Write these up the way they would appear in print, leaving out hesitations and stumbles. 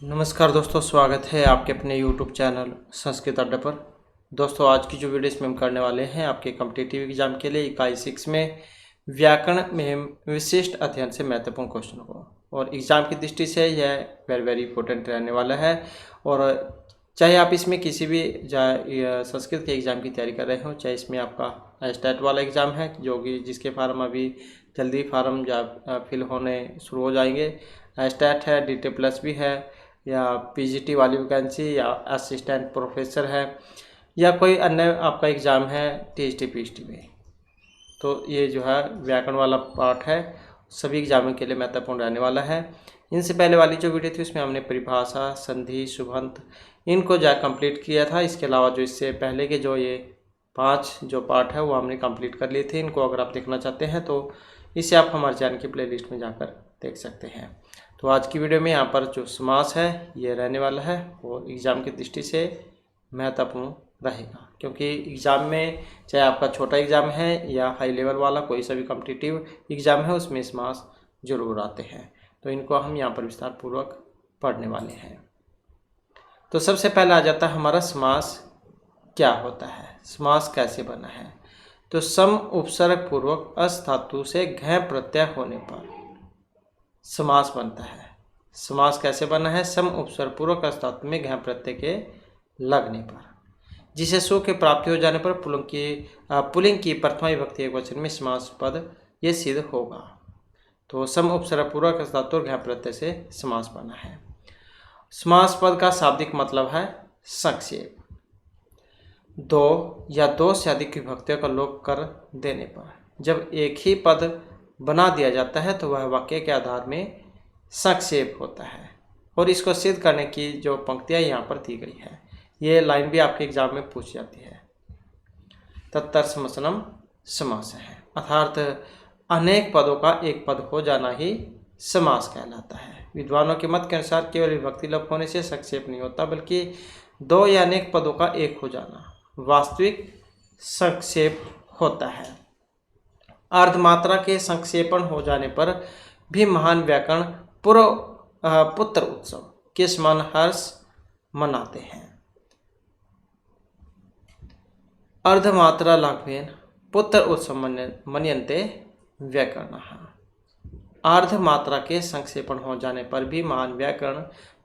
नमस्कार दोस्तों, स्वागत है आपके अपने YouTube चैनल संस्कृत अड्डे पर। दोस्तों, आज की जो वीडियो इसमें हम करने वाले हैं आपके कॉम्पिटिटिव एग्जाम के लिए इकाई 6 में व्याकरण में विशिष्ट अध्ययन से महत्वपूर्ण क्वेश्चन को, और एग्ज़ाम की दृष्टि से यह वेरी वेरी इंपॉर्टेंट रहने वाला है। और चाहे आप इसमें किसी भी संस्कृत के एग्ज़ाम की तैयारी कर रहे हो, चाहे इसमें आपका स्टेट वाला एग्ज़ाम है जो कि जिसके फार्म अभी जल्दी फार्म फिल होने शुरू हो जाएंगे, स्टेट है, DT प्लस भी है, या PGT वाली वैकेंसी, या असिस्टेंट प्रोफेसर है, या कोई अन्य आपका एग्ज़ाम है TST PST में, तो ये जो है व्याकरण वाला पार्ट है सभी एग्जामों के लिए महत्वपूर्ण रहने वाला है। इनसे पहले वाली जो वीडियो थी उसमें हमने परिभाषा, संधि, शुभंत इनको कंप्लीट किया था। इसके अलावा जो इससे पहले के जो ये 5 जो पार्ट है वो हमने कंप्लीट कर लिए थे। इनको अगर आप देखना चाहते हैं तो इसे आप हमारे चैनल की प्लेलिस्ट में जाकर देख सकते हैं। तो आज की वीडियो में यहाँ पर जो समास है ये रहने वाला है और एग्ज़ाम की दृष्टि से महत्वपूर्ण रहेगा, क्योंकि एग्ज़ाम में चाहे आपका छोटा एग्ज़ाम है या हाई लेवल वाला कोई सा भी कॉम्पिटिटिव एग्ज़ाम है उसमें समास जरूर आते हैं। तो इनको हम यहाँ पर विस्तार पूर्वक पढ़ने वाले हैं। तो सबसे पहले आ जाता है हमारा समास क्या होता है, समास कैसे बना है। तो सम उपसर्ग पूर्वक अस धातु से घ प्रत्यय होने पर समास बनता है। समास कैसे बना है? सम उपसर्ग पूर्वक अस धातु में घ प्रत्यय के लगने पर, जिसे सु की प्राप्ति हो जाने पर पुल्लिंग की प्रथमा विभक्ति एकवचन में समास पद ये सिद्ध होगा। तो सम उपसर्ग पूर्वक अस धातु और घ प्रत्यय से समास बना है। समास पद का शाब्दिक मतलब है संक्षेप। दो या दो से अधिक विभक्तियों का लोप कर देने पर जब एक ही पद बना दिया जाता है तो वह वाक्य के आधार में संक्षेप होता है। और इसको सिद्ध करने की जो पंक्तियां यहाँ पर दी गई है, ये लाइन भी आपके एग्जाम में पूछ जाती है। तत्तरसमसनम समास है, अर्थात अनेक पदों का एक पद हो जाना ही समास कहलाता है। विद्वानों के मत के अनुसार केवल विभक्ति लोप होने से संक्षेप नहीं होता, बल्कि दो या अनेक पदों का एक हो जाना वास्तविक संक्षेप होता है। अर्धमात्रा के संक्षेपण हो जाने पर भी महान व्याकरण पुत्र उत्सव के समान हर्ष मनाते हैं। अर्धमात्रा लाघवेन पुत्र उत्सव मन्यन्ते व्याकरणः। अर्धमात्रा के संक्षेपण हो जाने पर भी महान व्याकरण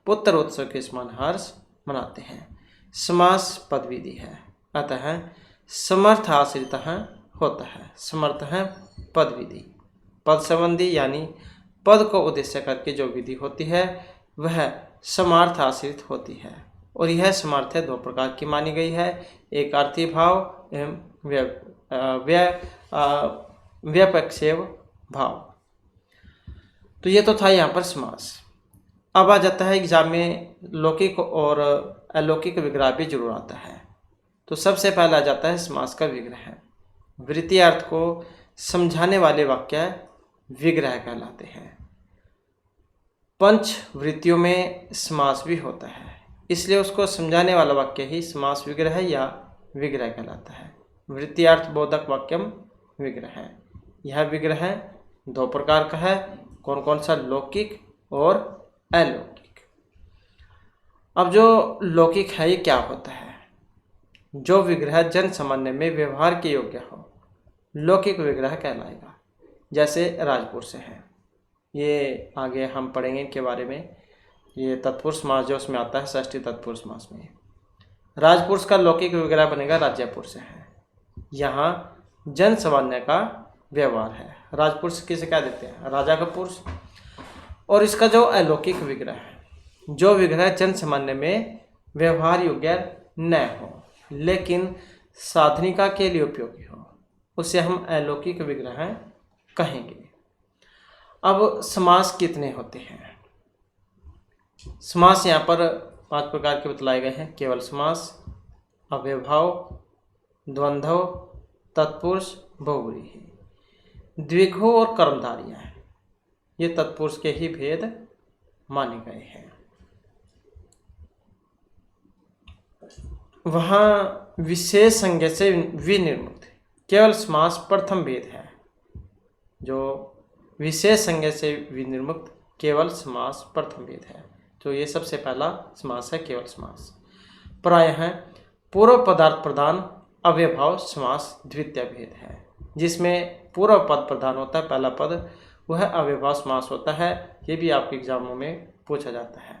पुत्र उत्सव के समान हर्ष मनाते हैं। समास पदविधि है, अतः समर्थ आश्रित होता है। समर्थ है पद विधि, पद संबंधी यानी पद को उद्देश्य करके जो विधि होती है वह समार्थ आश्रित होती है। और यह समार्थ दो प्रकार की मानी गई है, एक अर्थी भाव एवं व्यपक्षेप भाव। तो ये तो था यहाँ पर समास। अब आ जाता है एग्जाम में लौकिक और अलौकिक विग्रह भी जरूर आता है। तो सबसे पहला आ जाता है समास का विग्रह। वृत्तीय अर्थ को समझाने वाले वाक्य विग्रह कहलाते हैं। पंच वृत्तियों में समास भी होता है, इसलिए उसको समझाने वाला वाक्य ही समास विग्रह या विग्रह कहलाता है। वृत्तीय अर्थ बोधक वाक्यम विग्रह है। यह विग्रह दो प्रकार का है, कौन कौन सा? लौकिक और अलौकिक। अब जो लौकिक है ये क्या होता है? जो विग्रह जन सामान्य में व्यवहार के योग्य हो लौकिक विग्रह कहलाएगा। जैसे राजपुरुष से है, ये आगे हम पढ़ेंगे इनके बारे में। ये तत्पुरुष समास जो उसमें आता है षष्ठी तत्पुरुष समास में, राजपुरुष का लौकिक विग्रह बनेगा राज्यपुरुष से है। यहाँ जन सामान्य का व्यवहार है। राजपुरुष किसे कह देते हैं? राजा का पुरुष। और इसका जो अलौकिक विग्रह है, जो विग्रह जन सामान्य में व्यवहार योग्य न हो लेकिन साधनिका के लिए उपयोगी हो, उसे हम अलौकिक विग्रह कहेंगे। अब समास कितने होते हैं? समास यहाँ पर 5 प्रकार के बतलाए गए हैं। केवल समास, अव्ययभाव, द्वंद्व, तत्पुरुष, बहुव्रीहि। द्विघु और कर्मधारियाँ ये तत्पुरुष के ही भेद माने गए हैं। वहाँ विशेष संज्ञा से विनिर्मुक्त केवल समास प्रथम भेद है। जो विशेष संज्ञा से विनिर्मुक्त केवल समास प्रथम भेद है। तो ये सबसे पहला समास है केवल समास। प्रायः है पूर्व पदार्थ प्रधान अव्ययभाव समास द्वितीय भेद है, जिसमें पूर्व पद प्रधान होता है, पहला पद वह अव्ययभाव समास होता है। ये भी आपके एग्जामों में पूछा जाता है।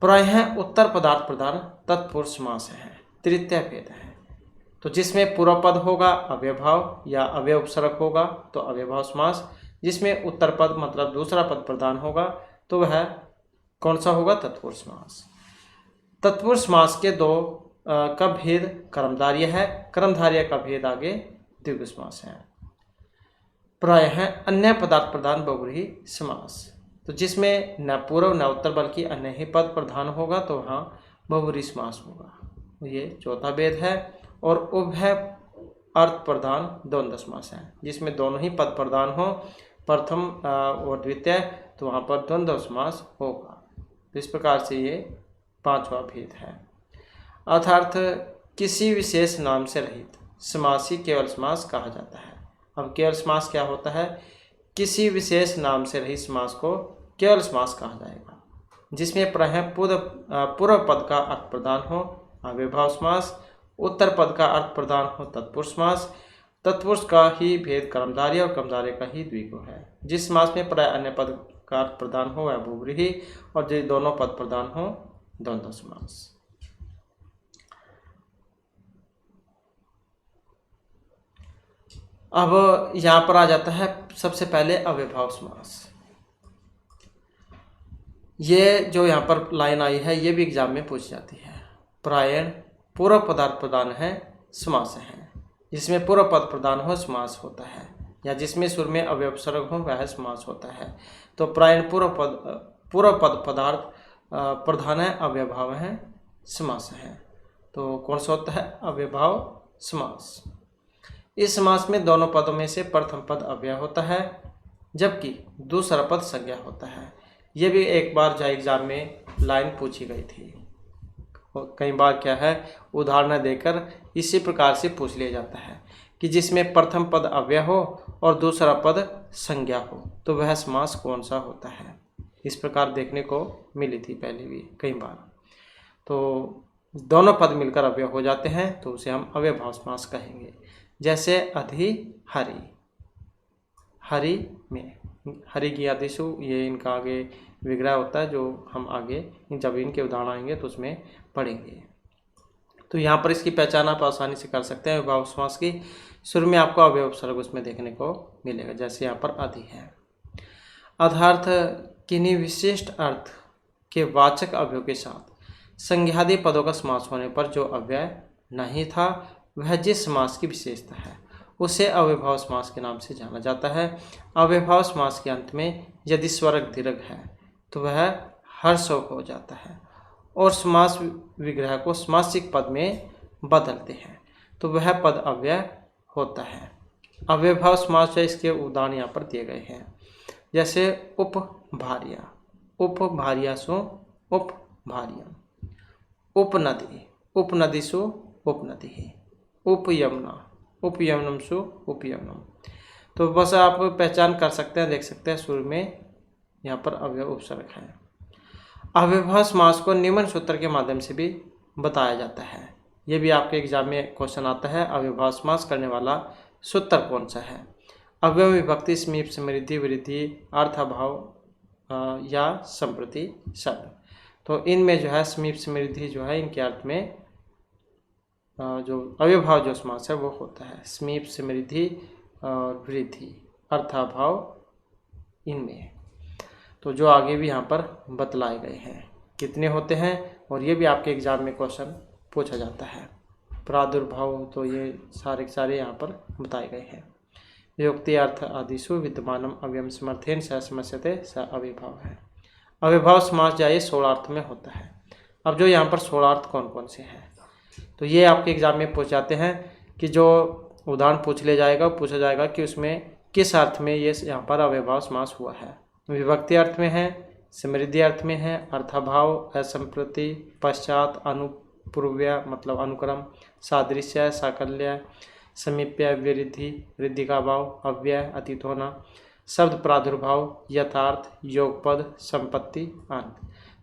प्रायः उत्तर पदार्थ प्रधान तत्पुरुष समास है, तृतीय भेद है। तो जिसमें पूर्व पद होगा अव्ययभाव या अव्यय उपसर्ग होगा तो अव्ययभाव समास, जिसमें उत्तर पद मतलब दूसरा पद प्रधान होगा तो वह कौन सा होगा, तत्पुरुष समास। तत्पुरुष समास के दो का भेद कर्मधारय है, कर्मधारय का भेद आगे द्विगु समास है। प्रायः अन्य पदार्थ प्रधान बहुव्रीहि समास, तो जिसमें न पूर्व न उत्तर बल्कि अन्य ही पद प्रधान होगा तो वहाँ बहुव्रीहि समास होगा। ये चौथा भेद है। और उभय अर्थ प्रधान द्वंद्व समास है, जिसमें दोनों ही पद प्रधान हो, प्रथम और द्वितीय, तो वहाँ पर द्वंद्व समास होगा। तो इस प्रकार से ये पांचवा भेद है। अर्थात किसी विशेष नाम से रहित समास ही केवल समास कहा जाता है। अब केवल समास क्या होता है, किसी विशेष नाम से रहित समास को केवल समास कहा जाएगा, जिसमें प्रायः पूर्व पद का अर्थ प्रधान हो अव्ययभाव समास, उत्तर पद का अर्थ प्रधान हो तत्पुरुष समास, तत्पुरुष का ही भेद कर्मधारय और कर्मधारय का ही द्विगु है। जिस समास में प्राय अन्य पद का अर्थ प्रधान हो वह बहुव्रीहि और जो दोनों पद प्रधान हो द्वंद्व समास। अब यहाँ पर आ जाता है सबसे पहले अव्ययभाव समास। ये जो यहाँ पर लाइन आई है ये भी एग्जाम में पूछ जाती है। प्रायः पूर्व पदार्थ प्रधान है समास है, जिसमें पूर्व पद प्रधान हो समास होता है, या जिसमें सुर में अव्यय उपसर्ग हो वह समास होता है। तो प्रायः पूर्व पद पदार्थ प्रधान है अव्ययभाव है समास है। तो कौन सा होता है, अव्ययभाव समास। इस समास में दोनों पदों में से प्रथम पद अव्यय होता है जबकि दूसरा पद संज्ञा होता है। ये भी एक बार जो एग्जाम में लाइन पूछी गई थी, कई बार क्या है उदाहरण देकर इसी प्रकार से पूछ लिया जाता है कि जिसमें प्रथम पद अव्यय हो और दूसरा पद संज्ञा हो तो वह समास कौन सा होता है। इस प्रकार देखने को मिली थी पहले भी कई बार। तो दोनों पद मिलकर अव्यय हो जाते हैं तो उसे हम अव्ययभाव समास कहेंगे। जैसे अधि हरि, हरि में हरि की आदिशु, ये इनका आगे विग्रह होता है जो हम आगे जब इनके उदाहरण आएंगे तो उसमें पढ़ेंगे। तो यहाँ पर इसकी पहचान आप आसानी से कर सकते हैं अव्ययभाव समास की। शुरू में आपको अव्यय उपसर्ग उसमें देखने को मिलेगा, जैसे यहाँ पर अधि है। अर्थार्थ किन्हीं विशिष्ट अर्थ के वाचक अव्ययों के साथ संज्ञादि पदों का समास होने पर जो अव्यय नहीं था वह जिस समास की विशेषता है उसे अव्ययभाव समास के नाम से जाना जाता है। अव्ययभाव समास के अंत में यदि स्वरक दीर्घ है तो वह हर्ष हो जाता है और समास विग्रह को समासिक पद में बदलते हैं तो वह पद अव्यय होता है। अव्ययभाव समास है, इसके उदाहरण यहाँ पर दिए गए हैं। जैसे उपभार्या, उपभार्यासु उपभार्यम, उपनदी, उपनदीसु उपनदी, उपयमुना, उपयमुनमसु उपयमुनम। तो बस आप पहचान कर सकते हैं, देख सकते हैं शुरू में यहाँ पर अव्यय उपसर्ग है। अव्ययभाव समास को निम्न सूत्र के माध्यम से भी बताया जाता है। ये भी आपके एग्जाम में क्वेश्चन आता है, अव्ययभाव समास करने वाला सूत्र कौन सा है। अव्यय विभक्ति, समीप, समृद्धि, वृद्धि, अर्थाभाव या संप्रति शब्द। तो इनमें जो है समीप समृद्धि जो है इनके अर्थ में जो अव्ययभाव जो समास है वो होता है समीप समृद्धि और वृद्धि, अर्थाभाव इनमें। तो जो आगे भी यहाँ पर बतलाए गए हैं कितने होते हैं और ये भी आपके एग्जाम में क्वेश्चन पूछा जाता है। प्रादुर्भाव, तो ये सारे के सारे यहाँ पर बताए गए हैं। विभक्ति अर्थ आदिशु विद्यमानम अव्ययम समर्थेन स समस्यते स अव्ययभाव है। अव्ययभाव समास जाए 16 अर्थ में होता है। अब जो यहाँ पर 16 अर्थ कौन कौन से हैं तो ये आपके एग्जाम में पूछ जाते हैं कि जो उदाहरण पूछा जाएगा कि उसमें किस अर्थ में ये यहाँ पर अव्ययभाव समास हुआ है। विभक्ति अर्थ में है, समृद्धि अर्थ में है, अर्थाभाव, असंप्रति, पश्चात, अनुपूर्व्य मतलब अनुक्रम, सादृश्य, साकल्य, समीप्य, वृद्धि, वृद्धि का भाव, अव्यय, अतीत होना, शब्द प्रादुर्भाव, यथार्थ, योगपद, संपत्ति, अंत।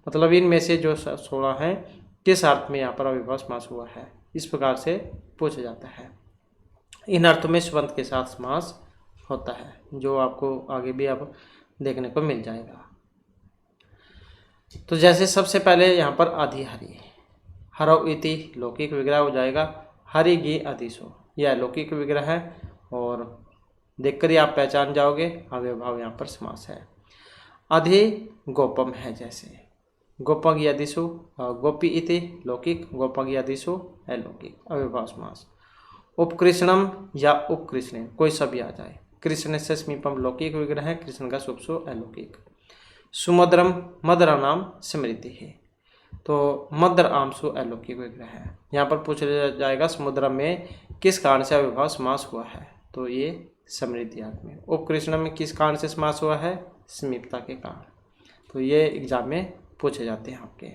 मतलब इनमें से जो 16 हैं किस अर्थ में यहाँ पर अविभाज्य समास हुआ है, इस प्रकार से पूछा जाता है। इन अर्थों में स्वंत के साथ समास होता है, जो आपको आगे भी अब देखने को मिल जाएगा। तो जैसे सबसे पहले यहाँ पर अधिहरि, हरौ इति लौकिक विग्रह हो जाएगा, हरि गी अधिसो, यह लौकिक विग्रह है और देखकर ही आप पहचान जाओगे अव्ययभाव यहाँ पर समास है। अधि गोपम है, जैसे गोपग यदिशु, गोपी इति लौकिक, गोपग यदिशु अलौकिक, अव्ययभाव समास। उपकृष्णम या उपकृष्ण, कोई सभी आ जाए, कृष्ण से समीपम लौकिक विग्रह है, कृष्ण का शुभसु अलौकिक। सुमद्रम मद्रा नाम स्मृति है, तो मद्र आमसु अलौकिक विग्रह है। यहाँ पर पूछा जाएगा समुद्र में किस कारण से अविभाव समास हुआ है, तो ये समृद्धि अर्थ में। उपकृष्ण में किस कारण से समास हुआ है, समीपता के कारण, तो ये एग्जाम में पूछे जाते हैं आपके।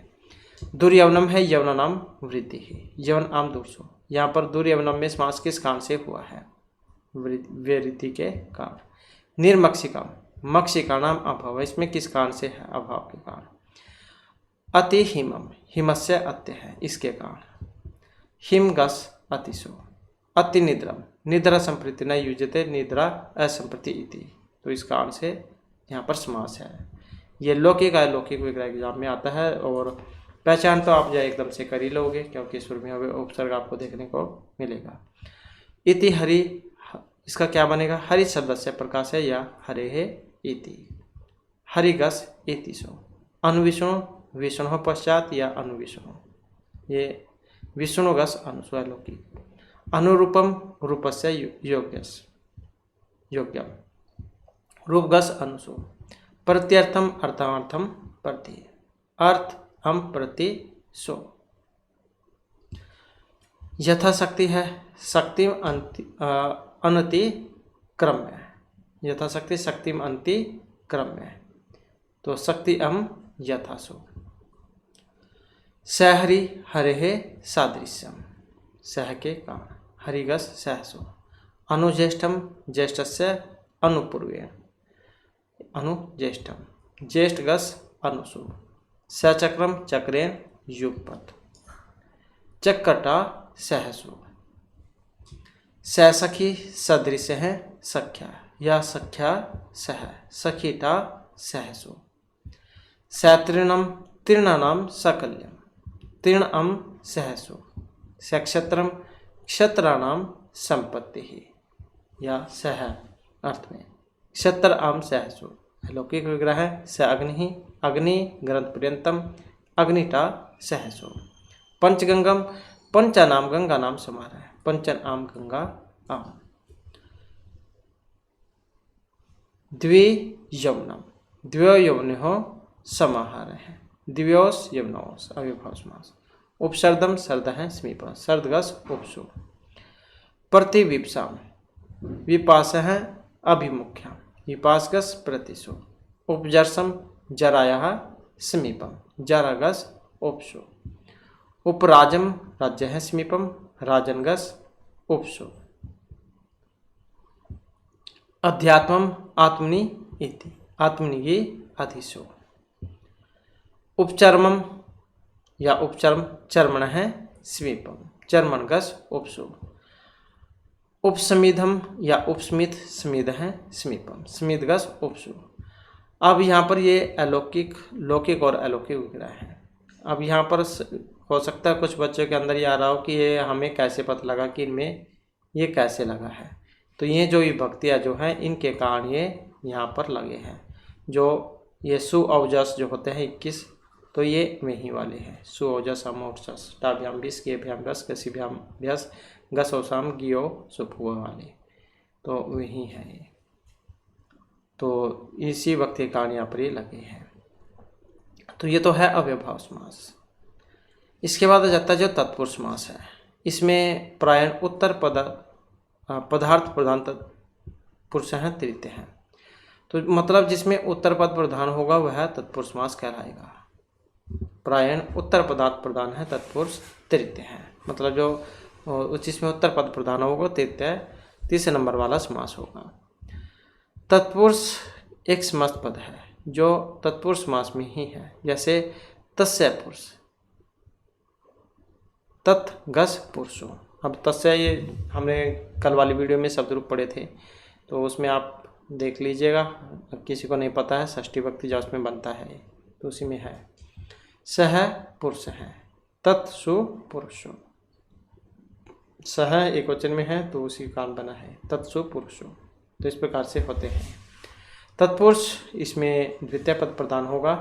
दुर्यवनम है, यवना नाम वृद्धि है, यवन आम दूरसो, यहाँ पर दुर्यवनम में समास किस कारण से हुआ है, वृद्धि के कारण। निर्मक्षिकम, मक्षिका नाम अभाव, इसमें किस कारण से है, अभाव के कारण। अति हिमम, हिमस्य अत्य है, इसके कारण। हिमगस अतिशो। अति निद्रम, निद्रा संप्रति न युज्यते, निद्रा असंप्रति इति, तो इस कारण से यहाँ पर समास है। ये लौकिक अलौकिक विग्रह एग्जाम में आता है और पहचान तो आप जो एकदम से कर ही लोगे, क्योंकि शुरू में उपसर्ग आपको देखने को मिलेगा। इति हरि, इसका क्या बनेगा, हरि शब्द से प्रकाश है या हरे है इति। हरिगस इति सो। अनुविष्णु, विष्णु पश्चात या अनुविष्णु, ये विष्णुगस अनुसु अलौकिक। अनुरूपम, रूपस्य योग्यस योग्यम, रूपगस अनुसु। प्रत्यर्थम अर्थार्थम प्रति, अर्थ हम प्रति सो। यथाशक्ति है, शक्ति अनति क्रम में, यथाशक्ति शक्ति अंति क्रम में, तो शक्ति अम यथासो। सहरि हरे सादृश्यम, सह के कारण, हरिगस सहसो। अनुज्येष्ठम, ज्येष्ठस्य अनुपूर्वे, अनुज्येष्ठम, ज्येष्ठगस अनुसु। सचक्रम, चक्रेन युगपत्, चक्रटा सहसु। सखी सदृश है, सख्या या सख्या सह, सखीटा सहसु। सतृणम, तीर्णानाम सकल्यम, तीर्णम सहसु। सक्षत्रम, क्षत्राणाम संपत्ति ही या सह अर्थ में, क्षत्र आम सहसु अलौकिक विग्रह है। स अग्नि, अग्नि ग्रंथ पर्यंतम, अग्निटा सहसु। पंचगंगम, पंचा नाम गंगा नाम समार है, पंचन आम गंगा आम। द्वियवनम, द्वयो यवनो समाहार है, दिव्योस यवनोस अविभाव समास। उपसर्दम, सर्द है समीप, सर्दगस उपसु। प्रतिविप्साम, विपास है अभिमुख्या, विपासगस प्रतिशु। उपजर्सम, जराया समीपम, जरागस उपसु। उपराजम, राज्य है समीपम, राजनगस उपसु। अध्यात्मम, आत्मनि इति, आत्मनि अधिसु। उपचर्मम या उपचर्म, चर्मण है समीपम, चर्मणगस उपसु। उपसमिधम या उपस्मित, समिध है समीपम, समिधगस उपसु। अब यहाँ पर ये अलौकिक, लौकिक और अलौकिक विग्रह है। अब यहाँ पर हो सकता है कुछ बच्चों के अंदर ये आ रहा हो कि ये हमें कैसे पता लगा कि इनमें ये कैसे लगा है, तो ये जो विभक्तियाँ जो हैं इनके कारण ये यहाँ पर लगे हैं। जो ये सु अवजस जो होते हैं 21, तो ये वही वाले हैं। सु अवजस अमोर्चस, टाभ्याम बिस, केभ्याम गस, कसीभ्याम भ्यस, गस ओसाम गियो सुफुआ वाले, तो वही है ये। तो इसी वक्त के कारण यहाँ पर ये लगे हैं। तो ये तो है अव्ययभाव समास। इसके बाद आ जाता है जो तत्पुरुष समास है। इसमें प्रायण उत्तर पदार्थ प्रधान तत्पुरुष हैं, तृतीय हैं, तो मतलब जिसमें उत्तर पद प्रधान होगा वह तत्पुरुष समास कहलाएगा। प्रायण उत्तर पदार्थ प्रधान है, तत्पुरुष तृतीय है, मतलब जो जिसमें उत्तर पद प्रधान होगा तृतीय, तीसरे नंबर वाला समास होगा। तत्पुरुष एक समास पद है जो तत्पुरुष समास में ही है। जैसे तस्य पुरुष, तत् गस पुरुषो। अब तस्य ये हमने कल वाली वीडियो में शब्द रूप पढ़े थे, तो उसमें आप देख लीजिएगा। किसी को नहीं पता है, षष्ठी विभक्ति जो उसमें बनता है तो उसी में है। सह पुरुष है, तत्सु पुरुषो। सह एक वचन में है तो उसी कारण बना है तत्सु पुरुषो। तो इस प्रकार से होते हैं। तत्पुरुष इसमें द्वितीय पद प्रदान होगा।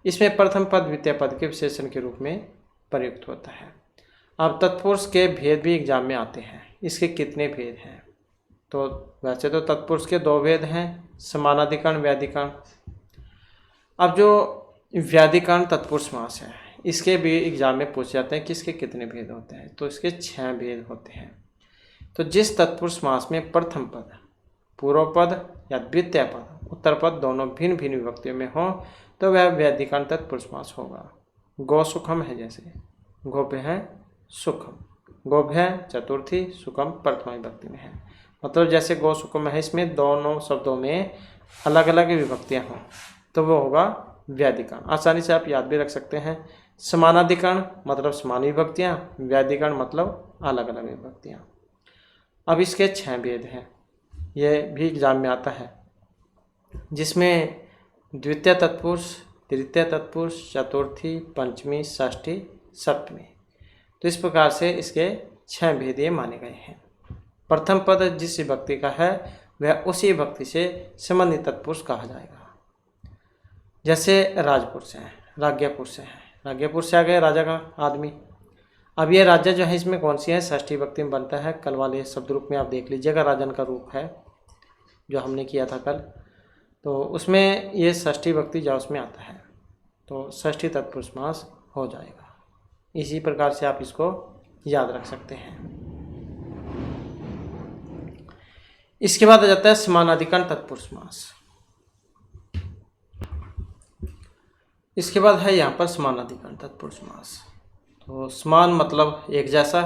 इसमें प्रथम पद द्वितीय पद के विशेषण के रूप में प्रयुक्त होता है। अब तत्पुरुष के भेद भी एग्जाम में आते हैं। इसके कितने भेद हैं? तो वैसे तो तत्पुरुष के 2 भेद हैं, समानाधिकरण, व्याधिकरण। अब जो व्याधिकरण तत्पुरुष समास है, इसके भी एग्जाम में पूछ जाते हैं कि इसके कितने भेद होते हैं। तो इसके 6 भेद होते हैं। तो जिस तत्पुरुष समास में प्रथम पद, पूर्व पद या द्वितीय पद, उत्तर पद दोनों भिन्न भिन्न विभक्तियों में हो तो वह व्याधिकरण तत्पुरुष समास होगा। गो सुखम है, जैसे गोभ्य है सुखम, गोभ्य चतुर्थी, सुखम प्रथमा विभक्ति में है। मतलब जैसे गो सुखम है, इसमें दोनों शब्दों में अलग अलग विभक्तियां हों तो वो होगा व्याधिकरण। आसानी से आप याद भी रख सकते हैं। समानाधिकरण मतलब समान विभक्तियां, व्याधिकरण मतलब अलग अलग विभक्तियां। अब इसके 6 भेद हैं, ये भी एग्जाम में आता है, जिसमें द्वितीय तत्पुरुष, तृतीय तत्पुरुष, चतुर्थी, पंचमी, षष्ठी, सप्तमी। तो इस प्रकार से इसके 6 भेद ये माने गए हैं। प्रथम पद जिस विभक्ति का है वह उसी विभक्ति से संबंधित तत्पुरुष कहा जाएगा। जैसे राजपुरुष है, राज्ञपुरुष है, राज्ञपुरुष आ गए राजा का आदमी। अब ये राज्य जो है इसमें कौन सी है? षष्ठी विभक्ति में बनता है। कल वाले शब्द रूप में आप देख लीजिएगा, राजन का रूप है जो हमने किया था कल, तो उसमें ये षष्ठी विभक्ति जो उसमें आता है तो षष्ठी तत्पुरुष समास हो जाएगा। इसी प्रकार से आप इसको याद रख सकते हैं। इसके बाद आ जाता है समानाधिकरण तत्पुरुष समास। इसके बाद है यहाँ पर समानाधिकरण तत्पुरुष समास। तो समान मतलब एक जैसा,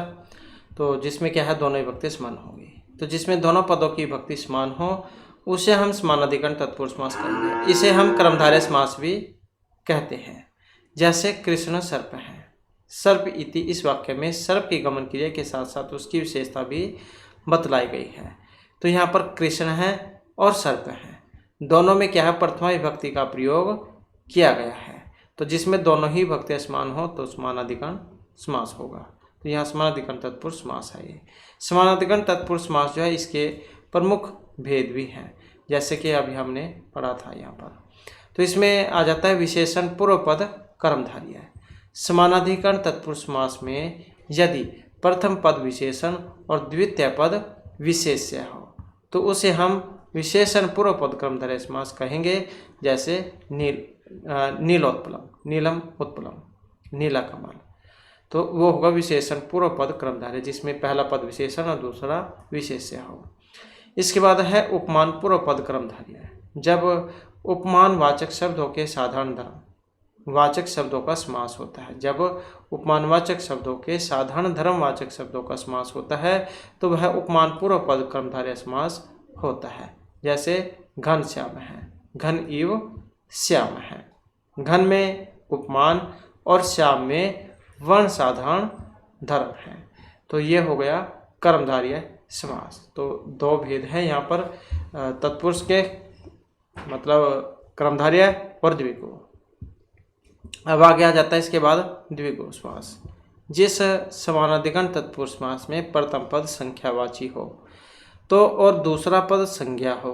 तो जिसमें क्या है दोनों विभक्ति समान होंगी। तो जिसमें दोनों पदों की विभक्ति समान हो उसे हम समानाधिकरण तत्पुरुष समास कहेंगे। इसे हम कर्मधारय समास भी कहते हैं। जैसे कृष्ण सर्प है, सर्प इति इस वाक्य में सर्प की गमन क्रिया के साथ साथ उसकी विशेषता भी बतलाई गई है। तो यहाँ पर कृष्ण है और सर्प है, दोनों में क्या है प्रथमा विभक्ति का प्रयोग किया गया है। तो जिसमें दोनों ही विभक्तियां समान हो तो समानाधिकरण समास होगा। तो यहाँ समानाधिकरण तत्पुरुष समास है। ये समानाधिकरण तत्पुरुष समास जो है इसके प्रमुख भेद भी हैं, जैसे कि अभी हमने पढ़ा था यहाँ पर। तो इसमें आ जाता है विशेषण पूर्व पद कर्मधारय है। समानाधिकरण तत्पुरुष समास में यदि प्रथम पद विशेषण और द्वितीय पद विशेष्य हो तो उसे हम विशेषण पूर्व पद कर्मधारय समास कहेंगे। जैसे नीलोत्पलम, नीलम उत्पलम, नीला कमल, तो वो होगा विशेषण पूर्व पद कर्मधारय, जिसमें पहला पद विशेषण और दूसरा विशेष्य हो। इसके बाद है उपमान पूर्व पद कर्मधारय। जब उपमान वाचक शब्दों के साधारण धर्म वाचक शब्दों का समास होता है, जब उपमानवाचक शब्दों के साधारण धर्मवाचक शब्दों का समास होता है तो वह उपमान पूर्व पद कर्मधारय समास होता है। जैसे घन श्याम है, घन इव श्याम है। घन में उपमान और श्याम में वर्ण साधारण धर्म है। तो ये हो गया कर्मधारय समास। तो 2 भेद हैं यहाँ पर तत्पुरुष के, मतलब कर्मधारय और द्विगु। अब आगे आ जाता है इसके बाद द्विगु समास। जिस समानाधिकरण तत्पुरुष समास में प्रथम पद संख्यावाची हो तो और दूसरा पद संज्ञा हो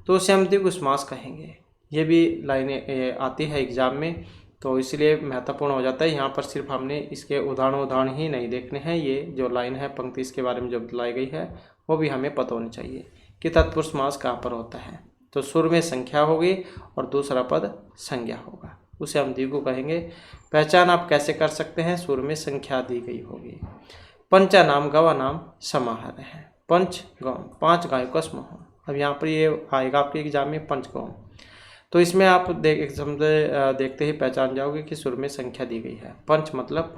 तो उसे हम द्विगु समास कहेंगे। ये भी लाइनें आती है एग्जाम में, तो इसलिए महत्वपूर्ण हो जाता है। यहाँ पर सिर्फ हमने इसके उदाहरण ही नहीं देखने हैं, ये जो लाइन है पंक्ति इसके बारे में जो बताई गई है वो भी हमें पता होनी चाहिए कि तत्पुरुष समास कहाँ पर होता है। तो शुरू में संख्या होगी और दूसरा पद संज्ञा होगा, उसे हम द्विगु कहेंगे। पहचान आप कैसे कर सकते हैं? शुरू में संख्या दी गई होगी। पंचा नाम गवा नाम समाहार है। पंच गौ 5 गायों का समूह। अब यहाँ पर ये आएगा आपके एग्जाम में पंच गौ, तो इसमें आप देखते ही पहचान जाओगे कि शुरू में संख्या दी गई है। पंच मतलब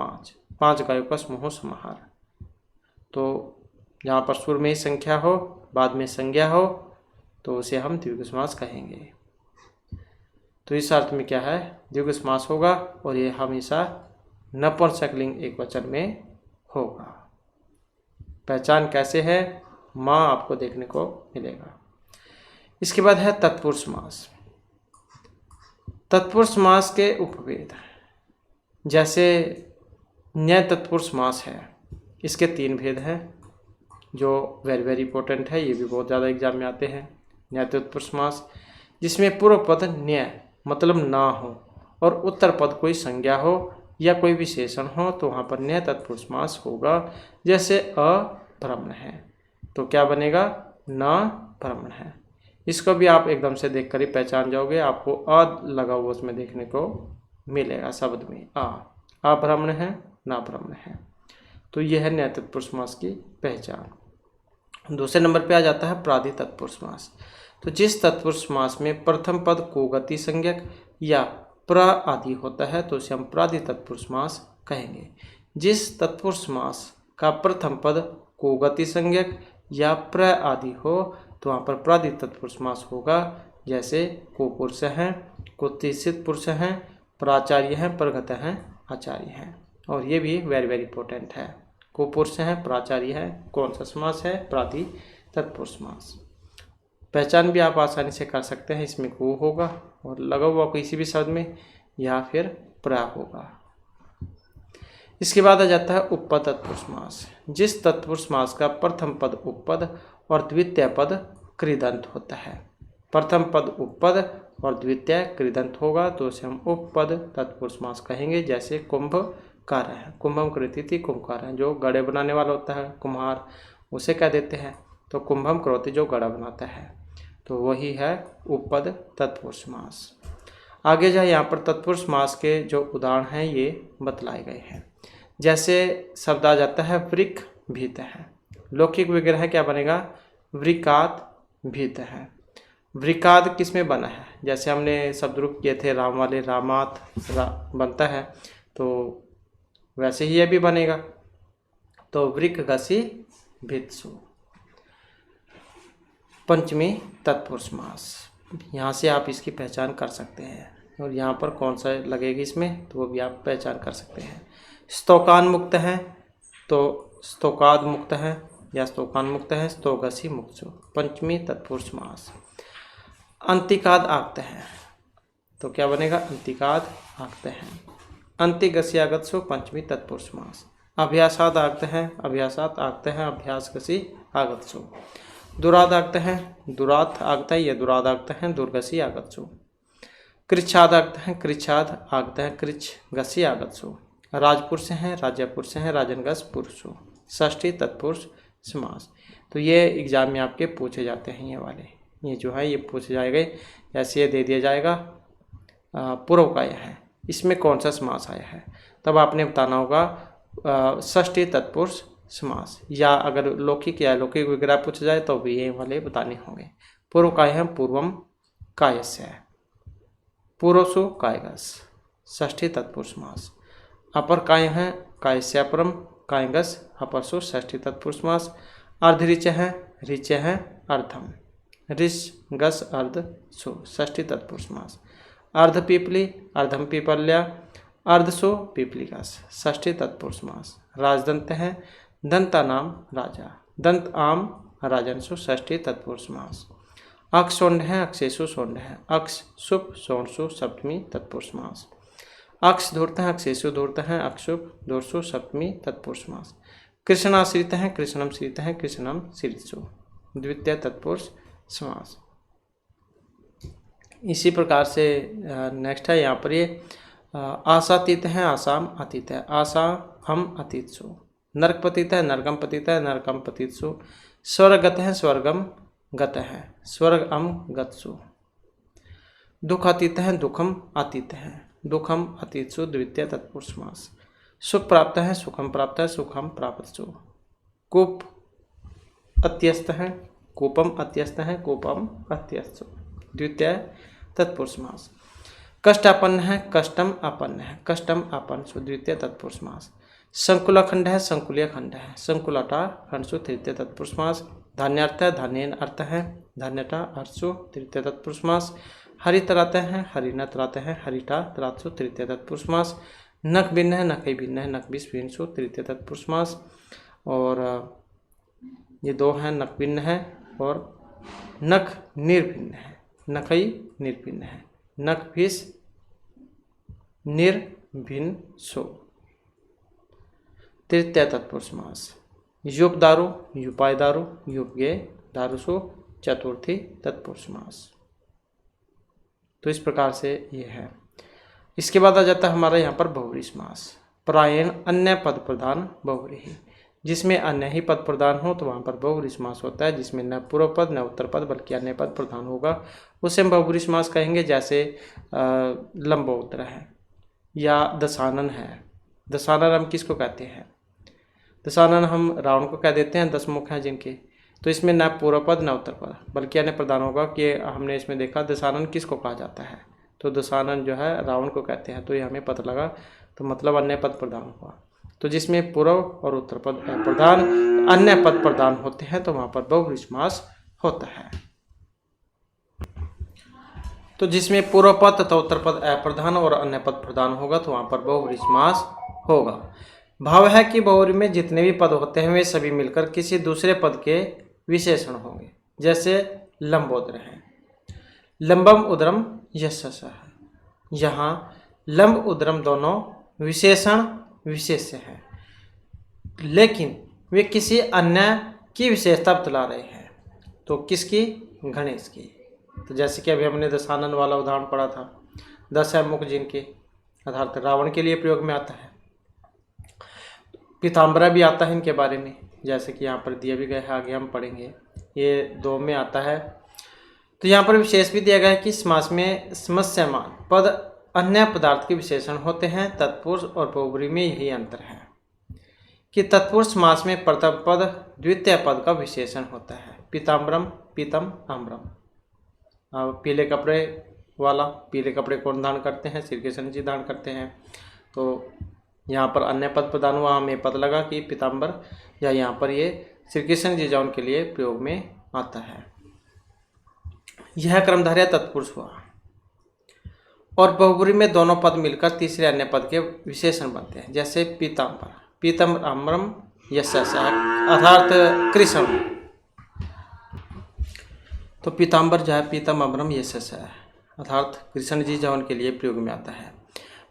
5 गायों का समूह समाहार। तो यहाँ पर शुरू में ही संख्या हो बाद में संज्ञा हो तो उसे हम द्विगु समास कहेंगे। तो इस अर्थ में क्या है, द्विगु समास होगा और ये हमेशा नपुंसकलिंग एकवचन में होगा। पहचान कैसे है, माँ आपको देखने को मिलेगा। इसके बाद है तत्पुरुष समास। तत्पुरुष समास के उपभेद, जैसे न्याय तत्पुरुष समास है, इसके 3 भेद हैं जो वेरी वेरी इंपॉर्टेंट है, ये भी बहुत ज़्यादा एग्जाम में आते हैं। न्याय तत्पुरुष समास जिसमें पूर्व पद न्याय मतलब ना हो और उत्तर पद कोई संज्ञा हो या कोई विशेषण हो तो वहाँ पर न्याय तत्पुरुष समास होगा। जैसे अभ्रमण है तो क्या बनेगा, न भ्रमण है। इसको भी आप एकदम से देखकर ही पहचान जाओगे, आपको अ लगा हुआ उसमें देखने को मिलेगा शब्द में। अभ्रमण है, ना भ्रमण है। तो यह है न्याय तत्पुरुष समास की पहचान। दूसरे नंबर पे आ जाता है प्रादि तत्पुरुष समास। तो जिस तत्पुरुष समास में प्रथम पद को गति संज्ञक या प्र आदि होता है तो उसे हम प्रादि तत्पुरुष समास कहेंगे। जिस तत्पुरुष समास का प्रथम पद को गति संज्ञक या प्र आदि हो तो वहाँ पर प्रादि तत्पुरुष समास होगा। जैसे को पुरुष हैं, कुत्सित पुरुष हैं, प्राचार्य हैं, प्रगत हैं, आचार्य हैं। और ये भी वेरी वेरी इंपॉर्टेंट है। को पुरुष हैं, प्राचार्य है, कौन सा समास है, प्रादि तत्पुरुष समास। पहचान भी आप आसानी से कर सकते हैं, इसमें को होगा और लगा हुआ किसी भी शब्द में या फिर प्रा होगा। इसके बाद आ जाता है उपपद तत्पुरुष समास। जिस तत्पुरुष समास का प्रथम पद उपपद और द्वितीय पद कृदंत होता है। प्रथम पद उपपद और द्वितीय कृदंत होगा तो उसे हम उपपद तत्पुरुष समास कहेंगे। जैसे कुंभकार है, कुंभम कृति थी कुंभकार है, जो गड़े बनाने वाला होता है कुम्हार, उसे क्या देते हैं, तो कुंभम करोति, जो गड़ा बनाता है, तो वही है उपपद तत्पुरुष समास। आगे जाए यहाँ पर तत्पुरुष समास के जो उदाहरण हैं ये बतलाए गए हैं। जैसे शब्द आ जाता है वृक भीत है, लौकिक विग्रह क्या बनेगा, वृकात भीत है। वृकाद किस में बना है, जैसे हमने शब्द रूप किए थे राम वाले, रामात बनता है, तो वैसे ही यह भी बनेगा। तो वृक गसी भीतसु। पंचमी तत्पुरुष समास, यहाँ से आप इसकी पहचान कर सकते हैं और यहाँ पर कौन सा लगेगी इसमें तो वो भी आप पहचान कर सकते हैं। स्तोकान मुक्त है तो स्तोकाद मुक्त है या स्तोकान मुक्त है, स्तोगसी मुक्त। पंचमी तत्पुरुष समास। अंतिकाद आगत है तो क्या बनेगा, अंतिकाद आगत है। अंतिगसी आगतसु पंचमी तत्पुरुष समास। अभ्यासाद आगत है, अभ्यासात आगत है, अभ्यासगसी आगतसु। दुराद आगत है, दुरात आगत है, यह दुराद आगत है, दुर्गसी आगतसु। कृच्छाद आगत है, कृच्छाद आगत है, कृच्छ गसी आगतसु। राजपुरुष हैं, राज्यपुरुष हैं, राजनगस पुरुषो। षष्ठी तत्पुरुष समास। तो ये एग्जाम में आपके पूछे जाते हैं, ये वाले ये जो है ये पूछे जाएंगे। जैसे ये दे दिया जाएगा पूर्वकाय है, इसमें कौन सा समास आया है, तब आपने बताना होगा षष्ठी तत्पुरुष समास। या अगर लौकिक या लौकिक विग्रह पूछा जाए तो भी ये वाले बताने होंगे। पूर्वकाय है पूर्वम कायस्य, पूर्वसु कायगस, षष्ठी तत्पुरुष समास। अपर काय है कायस्य अपरम, कायगस अपरसु, षष्ठी तत्पुरुष समास। अर्धरिच है, रिच है अर्धम, ऋष गस अर्ध सु, षष्ठी तत्पुरुष समास। अर्धपीपली, अर्धम पीपल्या, अर्धसु पीपलिकास, षष्ठी तत्पुरुष समास। राजदंत है, दंता नाम राजा, दंत आम राजनसु, षष्ठी तत्पुरुष समास। अक्षोंड है, अक्षेशु सोंड है, अक्ष शुभ सोंडसु, सप्तमी तत्पुरुष समास। अक्ष धूर्त है, अक्षेशु धूर्त है, अक्षुभ धूर्सु, सप्तमी तत्पुरुष समास। कृष्णाश्रित है, कृष्णम श्रित है, कृष्णम श्रितसु, द्वितीय तत्पुरुष समास। इसी प्रकार से नेक्स्ट है यहाँ पर ये आशातीत है, आसाम अतीत है, आशा हम अतीतसु। नरक पतित है, नरकम पतित है, नरकम पतितसु। स्वर्गत है, स्वर्गम गत है, स्वर्ग अम गतसु। दुख अतीत है, दुखम अतीत है, दुखम अतीतसु, द्वितीय तत्पुरुष समास। सुख प्राप्त है, सुखम प्राप्त है, सुखम प्राप्तसु। कूप अत्यस्त है, कूपम अत्यस्त है, कूपम अत्यस्तु, द्वितीय तत्पुरुष समास। कष्ट आपन्न है, कष्टम आपन्न है, कष्टम आपन्नसु, द्वितीय तत्पुरुष समास। संकुला खंड है, संकुलीय खंड है, संकुलाटा खंडसु, तृतीय तत्पुरुष समास। धान्यार्थ धान्येन अर्थ है, धान्यता अर्थसु तृतीय तत्पुरुष समास। हरित रहते हैं, हरिणत रहते हैं, हरिता त्रात्सु तृतीय तत्पुरुष समास। नख भिन्न है, नखई भिन्न है, नख बीस भिन्नसु तृतीय तत्पुरुष समास। और ये दो हैं, नख भिन्न है और नख निर्भिन्न है, नखई निर्भिन्न है, नख बीस निर्भिन्न सो तृतीय तत्पुरुष समास। युप दारु, युपाय दारु, युपगे दारुसु चतुर्थी तत्पुरुष समास। तो इस प्रकार से ये है। इसके बाद आ जाता है हमारा यहाँ पर बहुव्रीहि समास। प्रायण अन्य पद प्रधान बहुव्रीहि, जिसमें अन्य ही पद प्रधान हो तो वहाँ पर बहुव्रीहि समास होता है, जिसमें न पूर्व पद न उत्तर पद बल्कि अन्य पद प्रधान होगा, उसे हम बहुव्रीहि समास कहेंगे। जैसे लंबोदर है या दशानन है। दशानन हम किसको कहते हैं? दशानन हम रावण को कह देते हैं, 10 मुख हैं जिनके। तो इसमें न पूर्व पद न उत्तर पद बल्कि अन्य प्रधान होगा कि हमने इसमें देखा दशानन किसको कहा जाता है, तो दशानन जो है रावण को कहते हैं। तो ये हमें पता लगा, तो मतलब अन्य पद प्रधान हुआ। तो जिसमें पूर्व और उत्तर पद प्रधान अन्य पद प्रधान होते हैं तो वहाँ पर बहुव्रीहि समास होता है। तो जिसमें पूर्व पद तथा उत्तर पद अप्रधान और अन्य पद प्रधान होगा तो वहाँ पर बहुव्रीहि समास होगा। भाव है कि बहुव्रीहि में जितने भी पद होते हैं वे सभी मिलकर किसी दूसरे पद के विशेषण होंगे। जैसे लंबोदर है, लंबम उदरम यशस है। यहाँ लंब उदरम दोनों विशेषण विशेष्य है, लेकिन वे किसी अन्य की विशेषता बतला रहे हैं। तो किसकी? गणेश की। तो जैसे कि अभी हमने दशानन वाला उदाहरण पढ़ा था, 10 है मुख जिनके, अर्थात रावण के लिए प्रयोग में आता है। पीताम्बरा भी आता है इनके बारे में, जैसे कि यहाँ पर दिया भी गया है, आगे हम पढ़ेंगे, ये 2 में आता है। तो यहाँ पर विशेष भी दिया गया है कि समास में समस्यमान पद अन्य पदार्थ के विशेषण होते हैं। तत्पुरुष और बहुव्रीहि में यही अंतर है कि तत्पुरुष समास में प्रथम पद द्वितीय पद का विशेषण होता है। पीताम्बरम, पीतम अम्बरम। पीले कपड़े वाला, पीले कपड़े कौन धारण करते हैं? श्री कृष्ण जी धारण करते हैं। तो यहाँ पर अन्य पद प्रधान हुआ, हमें पता लगा कि पीताम्बर या यहाँ पर ये श्री कृष्ण जी जौन के लिए प्रयोग में आता है। यह क्रमधारय तत्पुरुष हुआ। और बहुव्रीहि में दोनों पद मिलकर तीसरे अन्य पद के विशेषण बनते हैं। जैसे पीताम्बर, पीतम अम्बरम यशस अर्थात कृष्ण। तो पीताम्बर जो है पीतम अम्बरम यशस है, अर्थात कृष्ण जी जौन के लिए प्रयोग में आता है।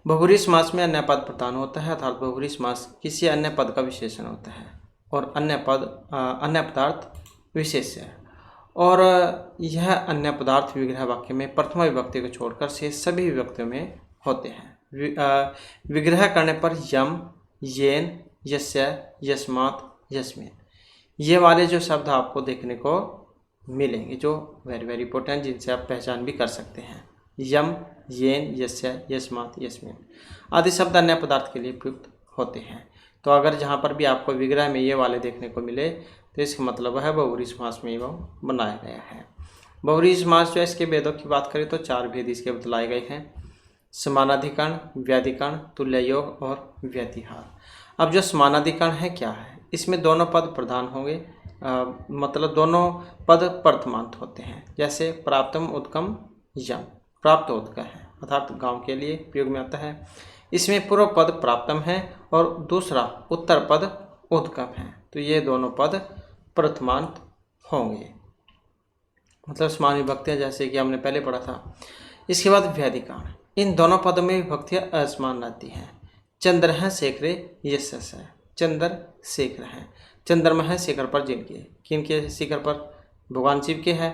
बहुव्रीहि समास में अन्य पद प्रधान होता है, अर्थात बहुव्रीहि समास किसी अन्य पद का विशेषण होता है और अन्य पदार्थ विशेष्य है। और यह अन्य पदार्थ विग्रह वाक्य में प्रथम विभक्ति को छोड़कर से सभी विभक्तियों में होते हैं। विग्रह करने पर यम, येन, यस्य, यस्मात्, यस्मिन् ये वाले जो शब्द आपको देखने को मिलेंगे, जो वेरी वेरी इंपॉर्टेंट, जिनसे आप पहचान भी कर सकते हैं। यम, येन, यस्य, यस्मात्, यस्मिन् आदि शब्द अन्य पदार्थ के लिए प्रयुक्त होते हैं। तो अगर जहाँ पर भी आपको विग्रह में ये वाले देखने को मिले तो इसका मतलब है बहुव्रीहि समास में वो बनाया गया है। बहुव्रीहि समास जो है, इसके भेदों की बात करें तो 4 भेद इसके बतलाए गए हैं। समानाधिकरण, व्याधिकरण, तुल्ययोग और व्यतिहार। अब जो समानाधिकरण है क्या है? इसमें दोनों पद प्रधान होंगे, मतलब दोनों पद प्रथमांत होते हैं। जैसे प्राप्तम उदकम यम, प्राप्त उदक है अर्थात गांव के लिए प्रयोग में आता है। इसमें पूर्व पद प्राप्तम है और दूसरा उत्तर पद उदकम है, तो ये दोनों पद प्रथमांत होंगे, मतलब समान विभक्तियाँ जैसे कि हमने पहले पढ़ा था। इसके बाद व्यधिकरण, इन दोनों पदों में विभक्तियाँ असमान रहती हैं। चंद्र हैं शेखरे यशस है, चंद्र शेखर हैं, चंद्रमा है शिखर पर जिनके, किनके शिखर पर? भगवान शिव के है।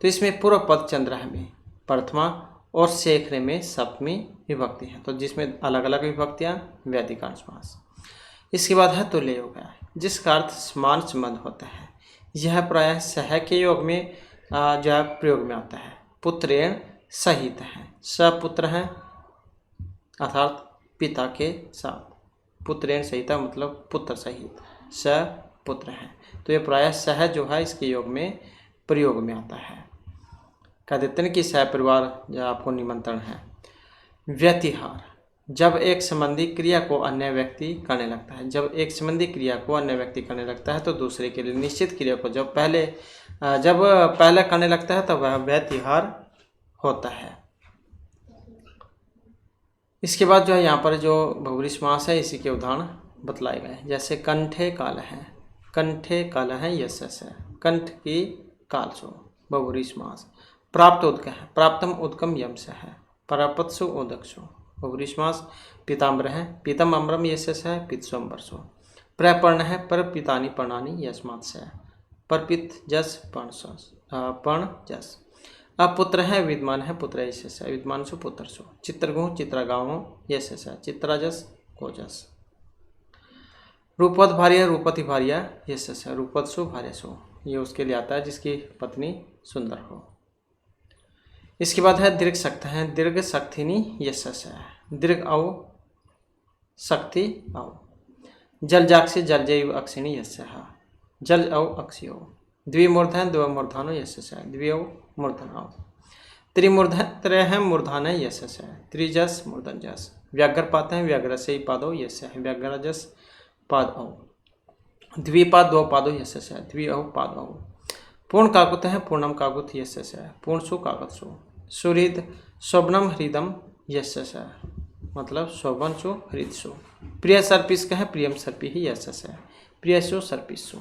तो इसमें पूर्व पद चंद्र में प्रथमा और शेखरे में सप्तमी विभक्ति है, तो जिसमें अलग अलग विभक्तियाँ व्यधिकरण समास। इसके बाद है तुल्ययोग, जिसका अर्थ समान संबंध होता है। यह प्रायः सह के योग में जो प्रयोग में आता है। पुत्रेण सहित है, सपुत्र हैं अर्थात पिता के साथ, पुत्रेण सहित मतलब पुत्र सहित, सपुत्र हैं। तो ये प्रायः सह जो है इसके योग में प्रयोग में आता है। कह देते हैं कि सह परिवार जो आपको निमंत्रण है। व्यतिहार, जब एक संबंधी क्रिया को अन्य व्यक्ति करने लगता है। जब एक संबंधी क्रिया को अन्य व्यक्ति करने लगता है तो दूसरे के लिए निश्चित क्रिया को जब पहले करने लगता है तब वह व्यतिहार होता है। इसके बाद जो है यहाँ पर जो बहुब्रीहि समास है इसी के उदाहरण बतलाए गए हैं। जैसे कंठे काल है, कंठे काल है यशस है, कंठ की काल सो बहुब्रीहि समास। प्राप्त उदक है, प्राप्तम उदकम यम से है, प्रापत्सु उदकसु बहुब्रीहि समास। पीताम्बर है, पीतम अम्रम यशस है, पित्सु अम्बरसु। प्रपर्ण है, पर पितानी पर्णानी यस्मात् से है, परपित जस पर्ण जस। अपुत्र है, विद्यमान है, पुत्र यशस है, विद्यमान सु पुत्र सु। चित्रगुह चित्रगांव यशस है, चित्राजस कोजस। रूपवत भार्य रूपति भार्या यशस है, रूपवत सु भार्य सु। ये उसके लिए आता है जिसकी पत्नी सुंदर हो। इसके बाद है दीर्घ सक्त है, दीर्घ सक्थिनी यशस है, दीर्घ औ शक्ति औ। जल जाक्षी जल जैव अक्षिणी यश है, जल औ अक्षियो। द्विमूर्ध है, द्विमूर्धानो यशस है, द्वियो मूर्धनाओ। त्रिमूर्ध है, त्रय मूर्धान यशस है, त्रिजस मूर्धन जस। व्याघ्र पात है, व्याघ्र से पादो यश है, व्याघ्र जस पाद औ। द्विपाद दो पादो यशस है, द्वि औ पाद औ। पूर्ण काकुत है, पूर्णम काकुत यशस है, पूर्ण सु काकुत सु। सुहृद शोभनम हृदम यशस है, मतलब शोभन सु हृद सु। प्रिय सर्पिस है, प्रियम सर्पि ही यशस है, प्रिय सु सर्पिसु।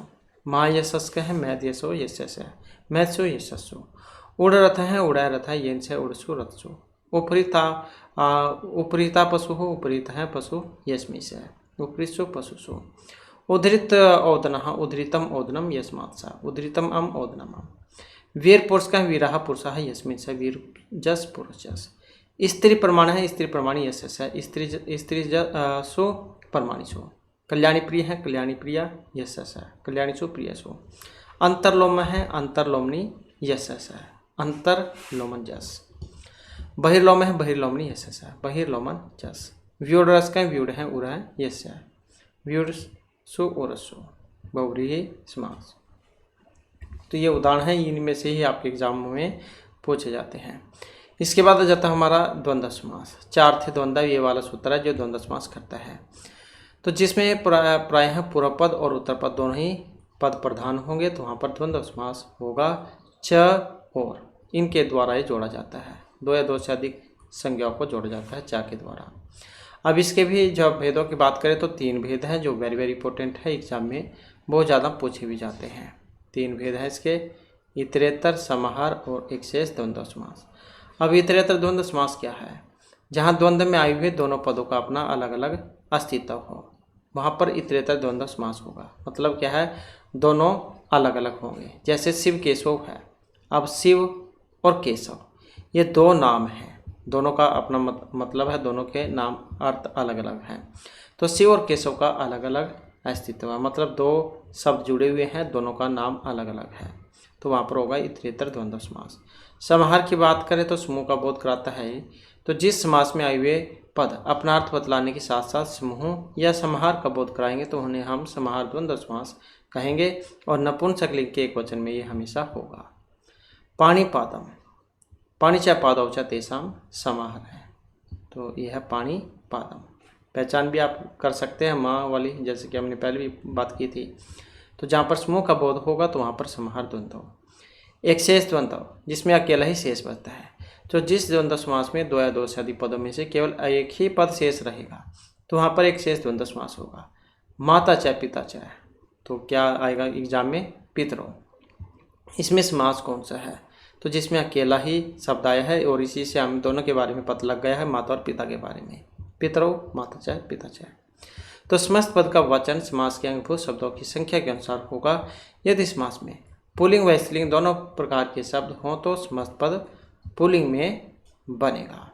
महायशस है, मैदयसो यशस है, मैथसो यशस्सु। उड़ रथ है, उड़ा रथ है, येन से उड़सु रथसु। उपरीता पशु हो, उपरीत है पशु यस्मी से है, उपरीसु पशुसु। उद्धृत ओदन उद्धृतम ओदनम यस्मात् सा, उद्धृतम अम ओदनम। वीर पुरुष का वीरा पुरुष है यस्मिन से, वीर जस पुरुष जस। स्त्री प्रमाण है, स्त्री प्रमाणी यशस है, स्त्री सु प्रमाणी सु। कल्याणी प्रिय है, कल्याणी प्रिया यशस है, कल्याणी सु प्रिय सु। अंतरलोम है, अंतरलोमनी यशस है, अंतरलोमन जस। बहिर्लोम है, बहिर्लोमनी यशस है, बहिर्लोमन जस। व्यूढ़ रस का व्यूढ़ है, उर है यश है, व्यूढ़ सु उरसु बहुब्रीहि समास। तो ये उदाहरण है, इनमें से ही आपके एग्जाम में पूछे जाते हैं। इसके बाद आ जाता है हमारा द्वंद्व समास। चार थे द्वंद्व, ये वाला सूत्र है जो द्वंद्व समास करता है। तो जिसमें प्रायः पूर्व पद और उत्तर पद दोनों ही पद प्रधान होंगे तो वहाँ पर द्वंद्व समास होगा। च और इनके द्वारा ये जोड़ा जाता है, दो या दो से अधिक संज्ञाओं को जोड़ा जाता है चा के द्वारा। अब इसके भी जब भेदों की बात करें तो तीन भेद हैं जो वेरी वेरी इंपॉर्टेंट है, एग्जाम में बहुत ज़्यादा पूछे भी जाते हैं। तीन भेद हैं इसके, इतरेतर, समाहार और एक शेष द्वंद्व समास। अब इतरेतर द्वंद्व समास क्या है? जहाँ द्वंद्व में आए हुए दोनों पदों का अपना अलग अलग अस्तित्व हो वहाँ पर इतरेतर द्वंद्व समास होगा। मतलब क्या है, दोनों अलग अलग होंगे। जैसे शिव केशव है, अब शिव और केशव ये दो नाम हैं, दोनों का अपना मतलब है, दोनों के नाम अर्थ अलग अलग हैं। तो शिव और केशव का अलग अलग अस्तित्व है, मतलब दो शब्द जुड़े हुए हैं, दोनों का नाम अलग अलग है, तो वहाँ पर होगा इतरेतर द्वंद्व समास। समाहार की बात करें तो समूह का बोध कराता है। तो जिस समास में आए हुए पद अपना अर्थ बतलाने के साथ साथ समूह या समाहार का बोध कराएंगे तो उन्हें हम समाहार द्वंद्व समास कहेंगे, और नपुंसकलिंग के एक वचन में ये हमेशा होगा। पाणिपादम, पाणी च पादौ च तेषां समाहार है, तो यह है पाणिपादम। पहचान भी आप कर सकते हैं माँ वाली, जैसे कि हमने पहले भी बात की थी। तो जहाँ पर समूह का बोध होगा तो वहाँ पर समाहार द्वंद्व। एक शेष द्वंद्व जिसमें अकेला ही शेष बचता है। तो जिस द्वंद्व समास में दो या दो से अधिक पदों में से केवल एक ही पद शेष रहेगा तो वहाँ पर एक शेष द्वंद्व समास होगा। माता च पिता च, तो क्या आएगा एग्जाम में? पितरों। इसमें समास कौन सा है? तो जिसमें अकेला ही शब्द आया है और इसी से हम दोनों के बारे में पता लग गया है, माता और पिता के बारे में। पितरों, माता च पिता च। तो समस्त पद का वचन समास के अंगभूत शब्दों की संख्या के अनुसार होगा। यदि समास में पुल्लिंग व स्त्रीलिंग दोनों प्रकार के शब्द हों तो समस्त पद पुल्लिंग में बनेगा।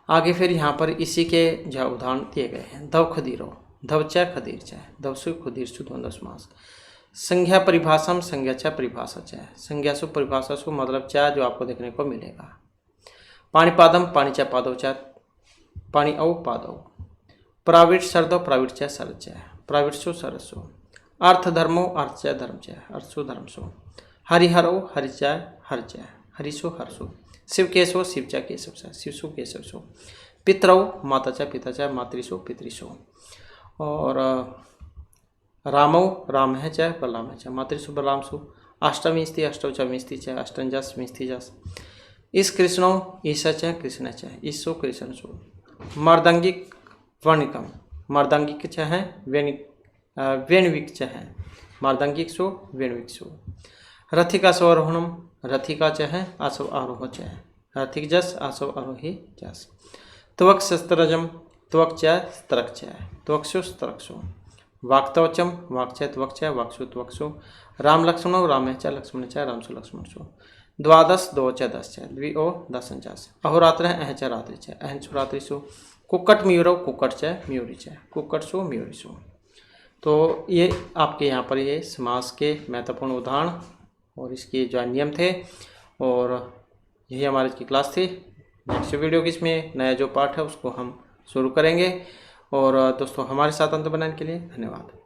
आगे फिर यहाँ पर इसी के जो उदाहरण दिए गए हैं। धव खदीरो, धव च खदीर च, धवसु खदीर सु द्वंद्व समास। संज्ञा परिभाषम, संज्ञा च परिभाषा च, संज्ञा सु परिभाषा सु मतलब च जो आपको देखने को मिलेगा। पाणिपादम, पाणी च पादौ च, पाणी औ पादौ। प्राविट सर्दो, प्राविट च सर्द च, प्राविट सु सरसु। अर्थ धर्मो, अर्थ च धर्म च, अर्थसु धर्मसु। हरिहरौ, हरि च हर च, हरिसु हरसु। शिव केशव शिव च केशव च शिवसु केशव सु। पितरौ माता च पिता च मातृसु पितृसु। और रामौ राम है च बलराम है च मातृसु बलरामसु। अष्टमी स्त्री अष्टौ च मिस्ति च अष्टंजस मिस्ति जस। इस कृष्णौ ईश च कृष्ण च ईशु कृष्णसु। मर्दंगिक वर्णिकम मर्दंगिक च है वेणविक च है मर्दंगिक सु वेणविक सु। रथिका स्वरोहणम रथिका च है आसव आरोह च है रथिक जस आसव आरोही जस। त्वक शस्त्रजम त्वक च स्त्रक च त्वक्षु स्त्रक्षु। वाक्तवचम वाक् च त्वक च वाक्सु त्वक्षु। राम लक्ष्मणौ राम च लक्ष्मण च रामसु लक्ष्मणसु। द्वादश दो च दस च द्विओ दशंचास। अहोरात्र अह च रात्रि च अहंसु रात्रिसु। कुक्कट मयूरौ कुक्कट च मयूरी च कुक्कटसु मयूरीसु। तो ये आपके यहाँ पर ये समास के महत्वपूर्ण उदाहरण और इसके जो नियम थे, और यही हमारी की क्लास थी। नेक्स्ट वीडियो की इसमें नया जो पार्ट है उसको हम शुरू करेंगे। और दोस्तों हमारे साथ अंत बनाने के लिए धन्यवाद।